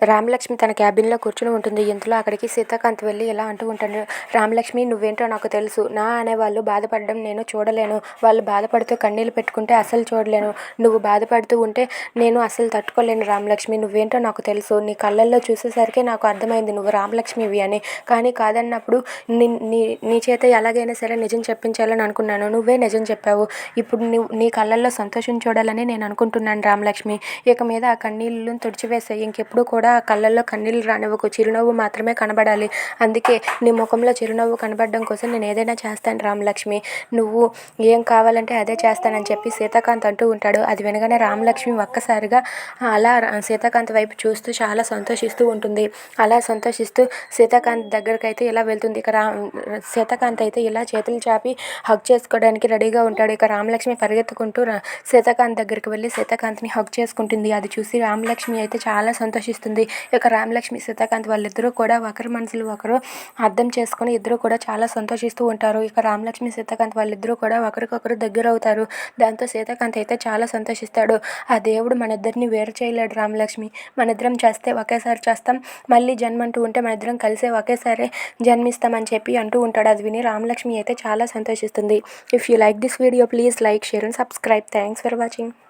రామలక్ష్మి తన క్యాబిన్‌లో కూర్చొని ఉంటుంది. ఇంతలో అక్కడికి సీతాకాంత్ వెళ్లి ఇలా అంటూ ఉంటాడు. రామలక్ష్మి, నువ్వేంటో నాకు తెలుసు. నా అనేవాళ్ళు బాధపడడం నేను చూడలేను. వాళ్ళు బాధపడుతూ కన్నీళ్లు పెట్టుకుంటే అస్సలు చూడలేను. నువ్వు బాధపడుతూ ఉంటే నేను అస్సలు తట్టుకోలేను రామలక్ష్మి. నువ్వేంటో నాకు తెలుసు. నీ కళ్ళల్లో చూసేసరికే నాకు అర్థమైంది నువ్వు రామలక్ష్మివి అని. కానీ కాదన్నప్పుడు నీ నీ నీ చేత ఎలాగైనా సరే నిజం చెప్పించాలని అనుకున్నాను. నువ్వే నిజం చెప్పావు. ఇప్పుడు నీ కళ్ళల్లో సంతోషం చూడాలని నేను అనుకుంటున్నాను రామలక్ష్మి. ఇక మీద ఆ కన్నీళ్లను తుడిచివేసేయి. ఇంకెప్పుడు కూడా ఆ కళ్ళల్లో కన్నీళ్లు రానివ్వకు. చిరునవ్వు మాత్రమే కనబడాలి. అందుకే నీ ముఖంలో చిరునవ్వు కనబడడం కోసం నేను ఏదైనా చేస్తాను రామలక్ష్మి. నువ్వు ఏం కావాలంటే అదే చేస్తానని చెప్పి సీతాకాంత్ అంటూ ఉంటాడు. అది వినగానే రామలక్ష్మి ఒక్కసారిగా అలా సీతాకాంత్ వైపు చూస్తూ చాలా సంతోషిస్తూ ఉంటుంది. అలా సంతోషిస్తూ సీతాకాంత్ దగ్గరకైతే ఇలా వెళ్తుంది. ఇక సీతాకాంత్ అయితే ఇలా చేతులు చాపి హగ్ చేసుకోవడానికి రెడీగా ఉంటాడు. ఇక రామలక్ష్మి పరిగెత్తుకుంటూ సీతాకాంత్ దగ్గరికి వెళ్ళి సీతాకాంత్ని హగ్ చేసుకుంటుంది. అది చూసి రామలక్ష్మి అయితే చాలా సంతోషిస్తుంది. ఇక రామలక్ష్మి, సీతాకాంత్ వాళ్ళిద్దరూ కూడా ఒకరి మనసులు ఒకరు అర్థం చేసుకొని ఇద్దరు కూడా చాలా సంతోషిస్తూ ఉంటారు. ఇక రామలక్ష్మి, సీతాకాంత్ వాళ్ళిద్దరూ కూడా ఒకరికొకరు దగ్గర అవుతారు. దాంతో సీతాకాంత్ అయితే చాలా సంతోషిస్తాడు. ఆ దేవుడు మన ఇద్దరిని వేరు చేయలేడు రామలక్ష్మి. మన ఇద్దరం చేస్తే ఒకేసారి చేస్తాం, మళ్ళీ జన్మ అంటూ ఉంటే మన ఇద్దరం కలిసే ఒకేసారి జన్మిస్తామని చెప్పి అంటూ ఉంటాడు. అది విని రామలక్ష్మి అయితే చాలా సంతోషిస్తుంది. If you like this video, please like, share and subscribe. Thanks for watching.